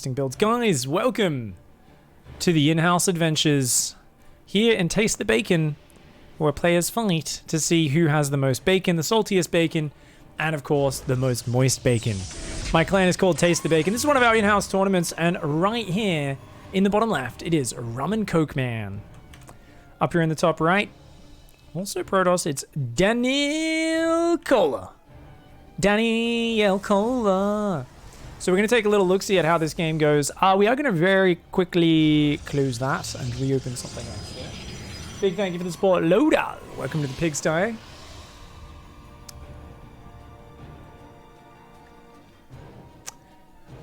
Builds. Guys, welcome to the in-house adventures here in Taste the Bacon, where players fight to see who has the most bacon, the saltiest bacon, and of course the most moist bacon. My clan is called Taste the Bacon. This is one of our in-house tournaments, and right here in the bottom left it is RumNCoke Man. Up here in the top right, also Protoss, it's Danilcola. Danilcola. So we're going to take a little look-see at how this game goes. We are going to very quickly close that and reopen something else here. Big thank you for the support, Loader. Welcome to the pigsty.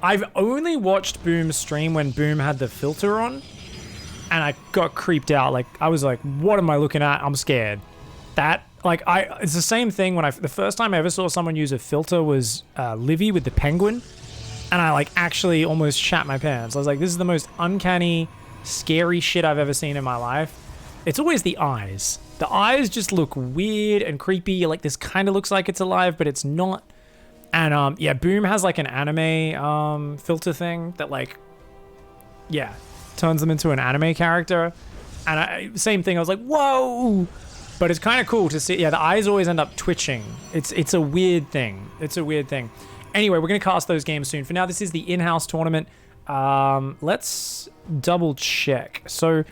I've only watched Boom stream when Boom had the filter on, and I got creeped out. Like, I was like, what am I looking at? I'm scared. It's the same thing when the first time I ever saw someone use a filter was Livy with the penguin. And I actually almost shat my pants. I was like, this is the most uncanny, scary shit I've ever seen in my life. It's always the eyes. The eyes just look weird and creepy. Like, this kind of looks like it's alive, but it's not. And yeah, Boom has an anime filter thing that turns them into an anime character. And same thing, I was like, whoa! But it's kind of cool to see. Yeah, the eyes always end up twitching. It's a weird thing. It's a weird thing. Anyway, we're going to cast those games soon. For now, this is the in-house tournament. Let's double check. So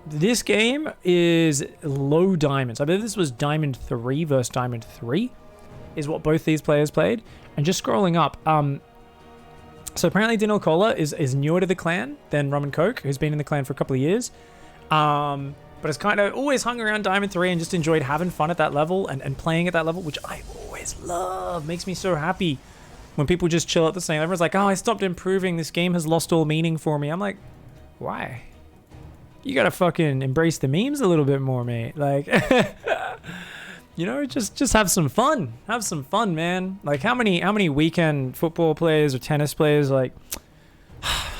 this game is low diamonds. I believe this was Diamond 3 versus Diamond 3 is what both these players played. And just scrolling up. So apparently Danilcola is newer to the clan than RumNCoke, who's been in the clan for a couple of years. But has kind of always hung around Diamond 3 and just enjoyed having fun at that level and playing at that level, which I always love. Makes me so happy when people just chill at the same. Everyone's like, oh, I stopped improving. This game has lost all meaning for me. I'm like, why? You gotta fucking embrace the memes a little bit more, mate. Like, you know, just have some fun. Have some fun, man. Like, how many weekend football players or tennis players, I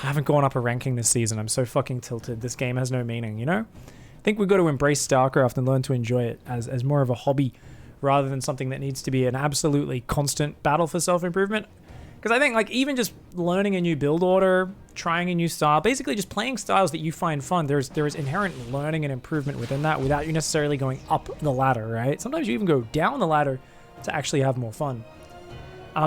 haven't gone up a ranking this season. I'm so fucking tilted. This game has no meaning, you know? I think we've got to embrace StarCraft and learn to enjoy it as more of a hobby rather than something that needs to be an absolutely constant battle for self-improvement. Because I think even just learning a new build order, trying a new style, basically just playing styles that you find fun, there is inherent learning and improvement within that without you necessarily going up the ladder, right? Sometimes you even go down the ladder to actually have more fun.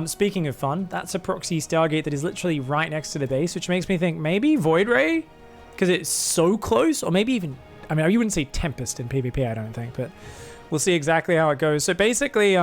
Speaking of fun, that's a proxy Stargate that is literally right next to the base, which makes me think maybe Void Ray, because it's so close, or maybe even, I mean, you wouldn't say Tempest in PvP, I don't think, but we'll see exactly how it goes. So basically,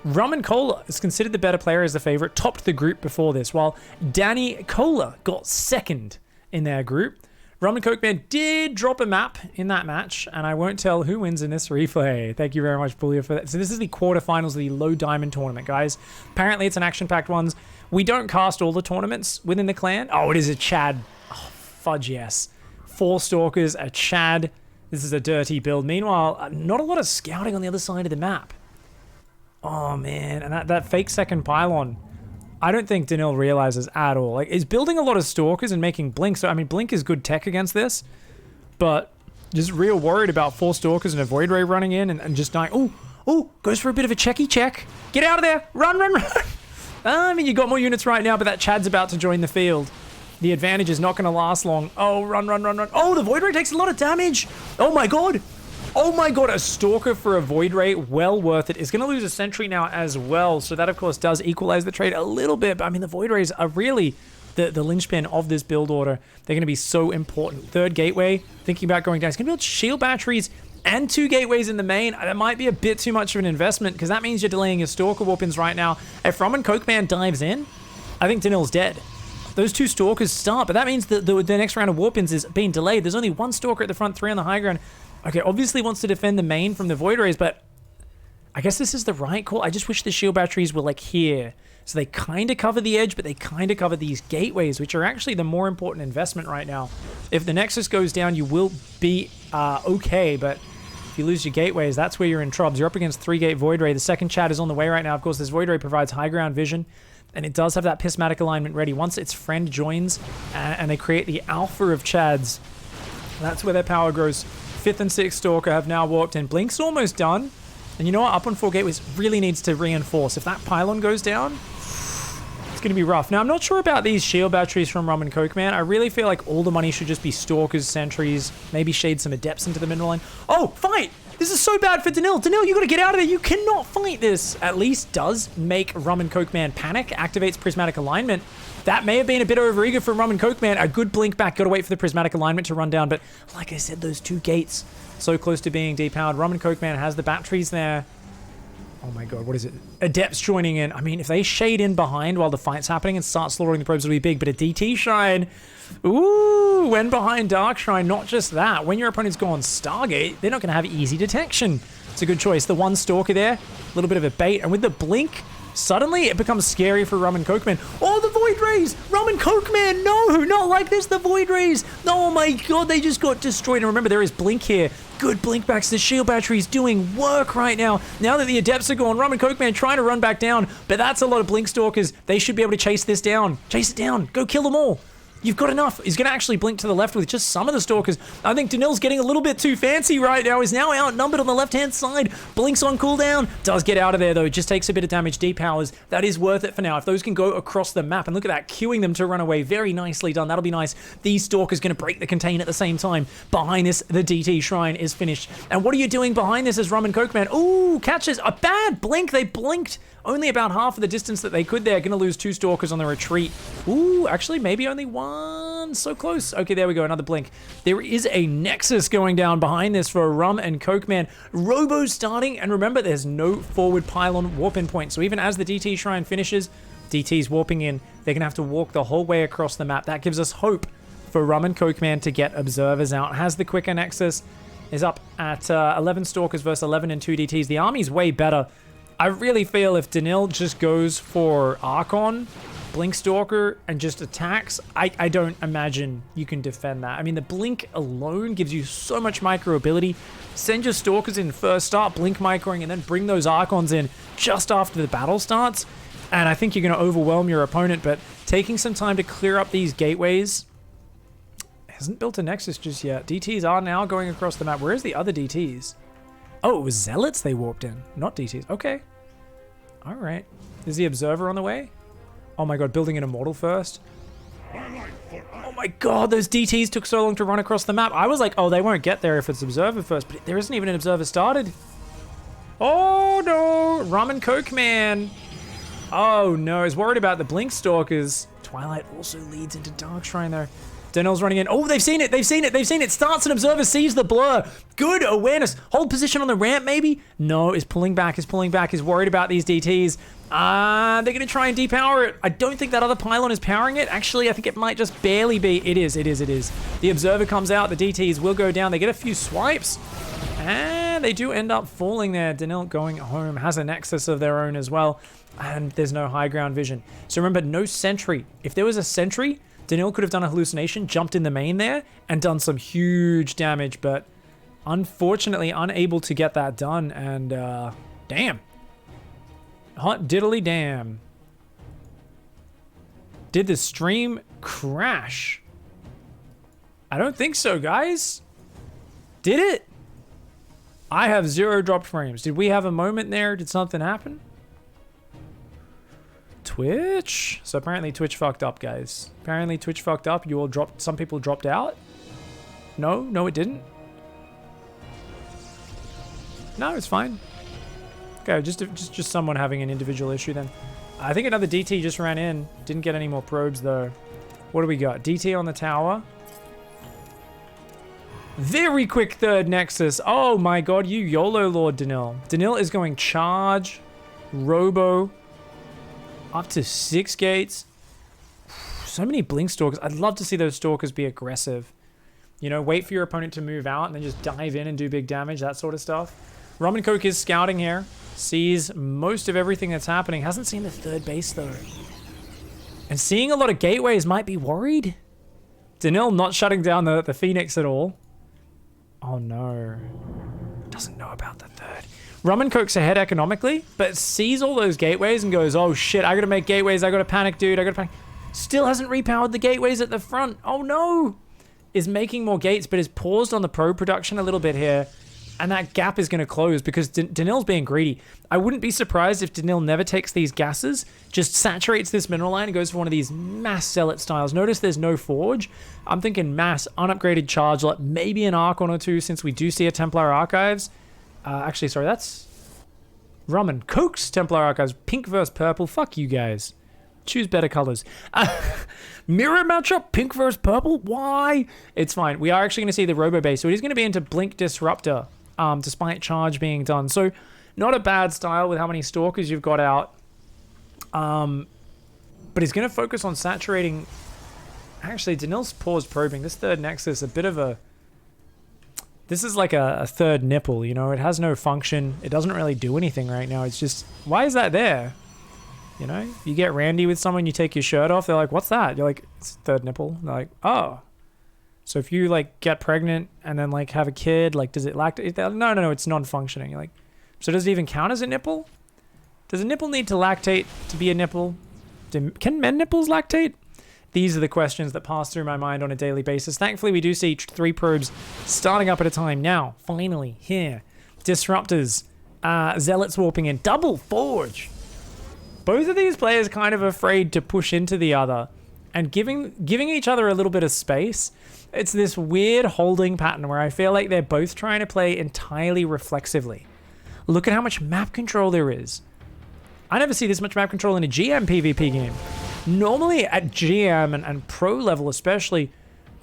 RumNCola is considered the better player as the favorite, topped the group before this, while Danilcola got second in their group. RumNCoke Man did drop a map in that match, and I won't tell who wins in this replay. Thank you very much, Bullia, for that. So this is the quarterfinals of the low diamond tournament, guys. Apparently, it's an action-packed ones. We don't cast all the tournaments within the clan. Oh, it is a Chad. Oh, fudge yes. 4 Stalkers, a Chad. This is a dirty build. Meanwhile, not a lot of scouting on the other side of the map. Oh, man. And that fake second pylon, I don't think Danil realizes at all. He's building a lot of Stalkers and making Blink. So, I mean, Blink is good tech against this. But just real worried about 4 Stalkers and a Void Ray running in and just dying. Oh, goes for a bit of a checky check. Get out of there. Run. I mean, you got more units right now, but that Chad's about to join the field. The advantage is not going to last long. Oh, run. Oh, the Void Ray takes a lot of damage. Oh my god, a Stalker for a Void Ray, well worth it. Is going to lose a Sentry now as well, so that of course does equalize the trade a little bit, but I mean the Void Rays are really the linchpin of this build order. They're going to be so important. Third gateway, thinking about going down. He's going to build shield batteries and 2 gateways in the main. That might be a bit too much of an investment, because that means you're delaying your Stalker warp-ins right now. If RumNCoke Man dives in, I think Danil's dead. Those 2 Stalkers start, but that means that the next round of warp-ins is being delayed. There's only 1 Stalker at the front, 3 on the high ground. Okay, obviously wants to defend the main from the Void Rays, but I guess this is the right call. I just wish the shield batteries were here. So they kind of cover the edge, but they kind of cover these gateways, which are actually the more important investment right now. If the Nexus goes down, you will be okay, but if you lose your gateways, that's where you're in trouble. You're up against 3-gate Void Ray. The second Chad is on the way right now. Of course, this Void Ray provides high ground vision, and it does have that Pismatic alignment ready. Once its friend joins and they create the alpha of Chads, that's where their power grows. 5th and 6th Stalker have now warped in. Blink's almost done. And you know what? Up on 4 gateways really needs to reinforce. If that pylon goes down, going to be rough. Now, I'm not sure about these shield batteries from RumNCoke, man. I really feel like all the money should just be stalkers, sentries, maybe shade some adepts into the middle line. Oh, fight! This is so bad for Danil. Danil, you got to get out of there. You cannot fight this. At least does make RumNCoke man panic, activates prismatic alignment. That may have been a bit overeager from RumNCoke man. A good blink back. Got to wait for the prismatic alignment to run down. But like I said, those two gates so close to being depowered. RumNCoke man has the batteries there. Oh my god, what is it? Adepts joining in. I mean, if they shade in behind while the fight's happening and start slaughtering the probes, it'll be big. But a DT Shrine, ooh, when behind Dark Shrine, not just that. When your opponent's gone Stargate, they're not going to have easy detection. It's a good choice. The one Stalker there, a little bit of a bait. And with the blink, suddenly it becomes scary for RumNCoke man. Oh, the Void Rays! RumNCoke man, no, not like this, the Void Rays. Oh my god, they just got destroyed. And remember, there is blink here. Good blink backs. The shield battery is doing work right now. Now that the adepts are gone, RumNCoke man trying to run back down, but that's a lot of blink stalkers. They should be able to chase this down. Chase it down. Go kill them all. You've got enough. He's going to actually blink to the left with just some of the stalkers. I think Danil's getting a little bit too fancy right now. He's now outnumbered on the left-hand side. Blinks on cooldown. Does get out of there, though. Just takes a bit of damage. Depowers. That is worth it for now. If those can go across the map, and look at that, queuing them to run away. Very nicely done. That'll be nice. These stalkers going to break the contain at the same time. Behind this, the DT Shrine is finished. And what are you doing behind this as RumNCoke man? Ooh, catches a bad blink. They blinked only about half of the distance that they could there. Going to lose two stalkers on the retreat. Ooh, actually, maybe only one. So close. Okay, there we go. Another blink. There is a Nexus going down behind this for RumNCoke man. Robo starting, and remember, there's no forward pylon warp-in point. So even as the DT Shrine finishes, DT's warping in. They're going to have to walk the whole way across the map. That gives us hope for RumNCoke man to get observers out. Has the quicker Nexus. Is up at 11 stalkers versus 11 and 2 DTs. The army's way better. I really feel if Danil just goes for Archon, Blink Stalker, and just attacks, I don't imagine you can defend that. I mean, the Blink alone gives you so much micro ability. Send your Stalkers in first, start Blink microing, and then bring those Archons in just after the battle starts. And I think you're going to overwhelm your opponent, but taking some time to clear up these gateways. Hasn't built a Nexus just yet. DTs are now going across the map. Where's the other DTs? Oh, it was Zealots they warped in, not DTs. Okay. All right. Is the Observer on the way? Oh my god, building an Immortal first. Oh my god, those DTs took so long to run across the map. I was like, oh, they won't get there if it's Observer first, but there isn't even an Observer started. Oh no, RumNCoke man. Oh no, he's worried about the Blink Stalkers. Twilight also leads into Dark Shrine though. Danil's running in. Oh, they've seen it. They've seen it. They've seen it. Starts an Observer, sees the blur. Good awareness. Hold position on the ramp, maybe? No, is pulling back, is pulling back, is worried about these DTs. They're going to try and depower it. I don't think that other pylon is powering it. Actually, I think it might just barely be. It is. The Observer comes out. The DTs will go down. They get a few swipes. And they do end up falling there. Danil going home. Has a Nexus of their own as well. And there's no high ground vision. So remember, no sentry. If there was a sentry, Danil could have done a hallucination, jumped in the main there, and done some huge damage, but unfortunately unable to get that done, and damn. Hot diddly damn. Did the stream crash? I don't think so, guys. Did it? I have 0 dropped frames. Did we have a moment there? Did something happen? Twitch? So apparently Twitch fucked up, guys. Apparently Twitch fucked up. You all dropped. Some people dropped out. No, it didn't. No, it's fine. Okay, just someone having an individual issue then. I think another DT just ran in. Didn't get any more probes though. What do we got? DT on the tower. Very quick third Nexus. Oh my god, you YOLO Lord Danil. Danil is going charge, Robo, up to 6 gates. So many Blink Stalkers. I'd love to see those Stalkers be aggressive. You know, wait for your opponent to move out and then just dive in and do big damage, that sort of stuff. RumNCoke is scouting here. Sees most of everything that's happening. Hasn't seen the third base though. And seeing a lot of gateways might be worried. Danil not shutting down the Phoenix at all. Oh no. Doesn't know about the third. RumNCoke's ahead economically, but sees all those gateways and goes, oh shit, I gotta make gateways, I gotta panic, dude, I gotta panic. Still hasn't repowered the gateways at the front. Oh no. Is making more gates, but is paused on the probe production a little bit here. And that gap is going to close because Danil's being greedy. I wouldn't be surprised if Danil never takes these gases, just saturates this mineral line and goes for one of these mass zealot styles. Notice there's no forge. I'm thinking mass, unupgraded chargelet, maybe an Archon or two since we do see a Templar Archives. Actually, sorry, that's RumNCoke's Templar Archives. Pink versus purple. Fuck you guys. Choose better colors. Mirror matchup, pink versus purple? Why? It's fine. We are actually going to see the Robo base, so he's going to be into Blink Disruptor, despite charge being done. So, not a bad style with how many Stalkers you've got out. But he's going to focus on saturating... Actually, Danil's paused probing. This third Nexus, a bit of a... This is like a third nipple, you know? It has no function. It doesn't really do anything right now. It's just... Why is that there? You know, you get randy with someone, you take your shirt off, they're like, what's that? You're like, it's third nipple. They're like, oh. So if you like get pregnant and then like have a kid, like does it lactate? No, it's non-functioning. You're like, so does it even count as a nipple? Does a nipple need to lactate to be a nipple? Can men nipples lactate? These are the questions that pass through my mind on a daily basis. Thankfully, we do see 3 probes starting up at a time. Now, finally, here. Disruptors. Zealots warping in. Double Forge. Both of these players kind of afraid to push into the other and giving each other a little bit of space. It's this weird holding pattern where I feel like they're both trying to play entirely reflexively. Look at how much map control there is. I never see this much map control in a GM PvP game. Normally at GM and pro level especially,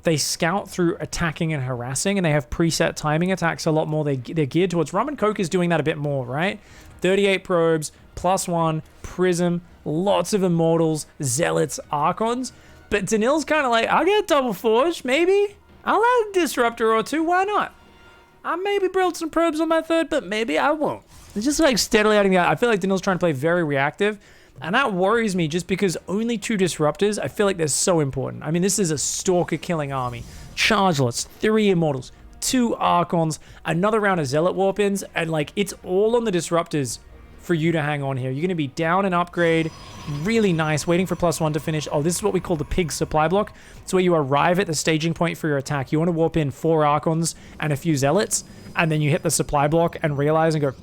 they scout through attacking and harassing, and they have preset timing attacks a lot more. They're geared towards... RumNCoke is doing that a bit more, right? 38 probes, +1, Prism, lots of Immortals, Zealots, Archons. But Danil's kind of like, I'll get Double Forge, maybe. I'll add a Disruptor or two, why not? I maybe build some probes on my third, but maybe I won't. It's just like steadily adding that. I feel like Danil's trying to play very reactive. And that worries me just because only 2 Disruptors, I feel like they're so important. I mean, this is a Stalker killing army. Chargelets, 3 Immortals, 2 Archons, another round of Zealot Warp-ins, and like, it's all on the Disruptors for you to hang on here. You're going to be down an upgrade. Really nice. Waiting for +1 to finish. Oh, this is what we call the pig supply block. It's where you arrive at the staging point for your attack. You want to warp in 4 Archons and a few Zealots, and then you hit the supply block and realize and go,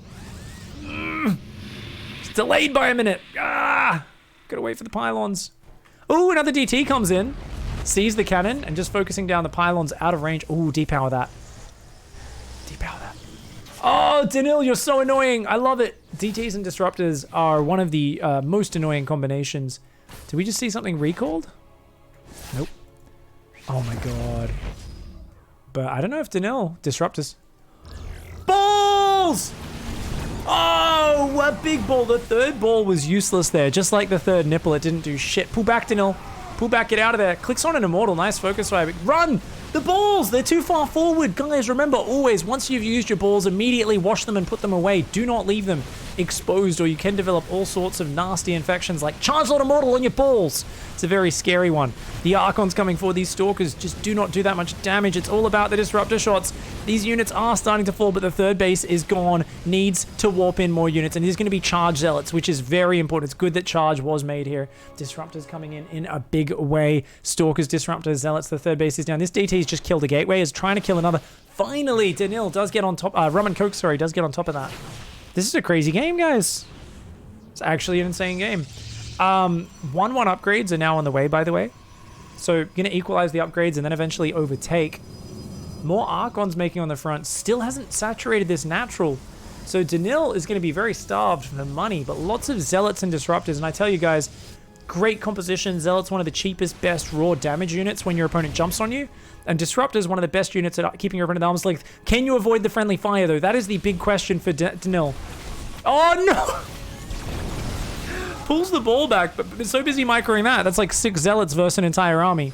it's delayed by a minute. Gotta wait for the pylons. Oh, another DT comes in. Sees the cannon and just focusing down the pylons out of range. Oh, depower that. Depower that. Oh, Danil, you're so annoying. I love it. DTs and Disruptors are one of the most annoying combinations. Did we just see something recalled? Nope. Oh my god. But I don't know if Danil... Disruptors. Balls! Oh, what big ball. The third ball was useless there. Just like the third nipple, it didn't do shit. Pull back, Danil. Pull back, get out of there. Clicks on an Immortal. Nice focus fire. Run! The balls! They're too far forward. Guys, remember, always, once you've used your balls, immediately wash them and put them away. Do not leave them exposed, or you can develop all sorts of nasty infections like Chargelot Immortal on your balls. It's a very scary one. The Archons coming for these Stalkers just do not do that much damage. It's all about the Disruptor shots. These units are starting to fall, but the third base is gone. Needs to warp in more units, and there's going to be Charge Zealots, which is very important. It's good that Charge was made here. Disruptors coming in a big way. Stalkers, Disruptors, Zealots. The third base is down. This DT's just killed a gateway. Is trying to kill another. Finally, Danil does get on top. RumNCoke, sorry, does get on top of that. This is a crazy game, guys. It's actually an insane game. 1-1 upgrades are now on the way, by the way. So, going to equalize the upgrades and then eventually overtake. More Archons making on the front. Still hasn't saturated this natural. So, Danil is going to be very starved for money, but lots of Zealots and Disruptors. And I tell you guys, great composition. Zealots, one of the cheapest, best raw damage units when your opponent jumps on you. And Disruptors, one of the best units at keeping your opponent at arm's length. Can you avoid the friendly fire, though? That is the big question for Danil. Oh, no! Pulls the ball back, but it's so busy microing that. That's like 6 Zealots versus an entire army.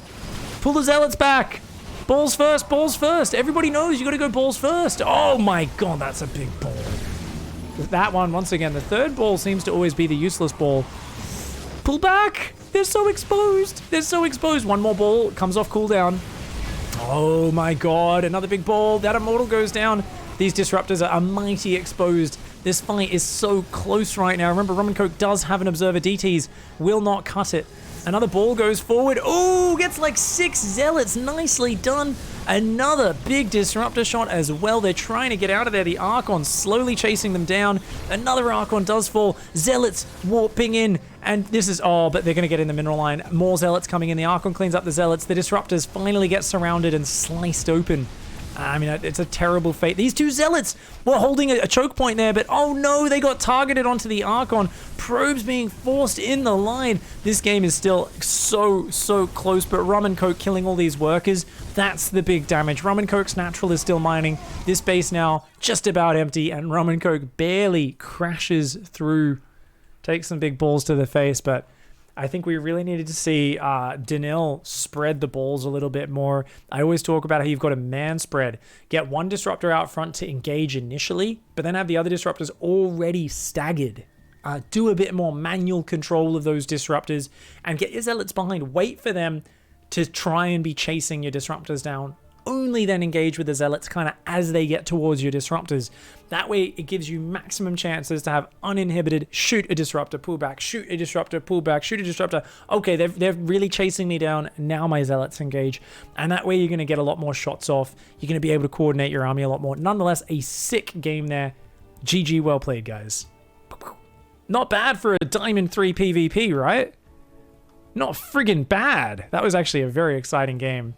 Pull the Zealots back! Balls first, balls first. Everybody knows you gotta go balls first. Oh my god, that's a big ball. That one, once again, the third ball seems to always be the useless ball. Pull back! They're so exposed. They're so exposed. One more ball comes off cooldown. Oh my god, another big ball. That Immortal goes down. These Disruptors are mighty exposed. This fight is so close right now. Remember, RumNCoke does have an Observer. DTs will not cut it. Another ball goes forward. Oh, gets like 6 Zealots. Nicely done. Another big disruptor shot as well. They're trying to get out of there. The Archon slowly chasing them down. Another Archon does fall. Zealots warping in. And this is, oh, but they're going to get in the mineral line. More Zealots coming in. The Archon cleans up the Zealots. The disruptors finally get surrounded and sliced open. I mean, it's a terrible fate. These 2 Zealots were holding a choke point there, but oh no, they got targeted onto the Archon. Probes being forced in the line. This game is still so close, but RumNCoke killing all these workers, that's the big damage. RumNCoke's natural is still mining. This base now just about empty, and RumNCoke barely crashes through. Takes some big balls to the face, but I think we really needed to see Danil spread the balls a little bit more. I always talk about how you've got a man spread. Get one disruptor out front to engage initially, but then have the other disruptors already staggered. Do a bit more manual control of those disruptors and get your Zealots behind. Wait for them to try and be chasing your disruptors down. Only then engage with the Zealots kind of as they get towards your disruptors. That way it gives you maximum chances to have uninhibited shoot a disruptor, pull back, shoot a disruptor, pull back, shoot a disruptor. Okay, they're really chasing me down. Now my Zealots engage. And that way you're going to get a lot more shots off. You're going to be able to coordinate your army a lot more. Nonetheless, a sick game there. GG, well played, guys. Not bad for a Diamond 3 PvP, right? Not friggin' bad. That was actually a very exciting game.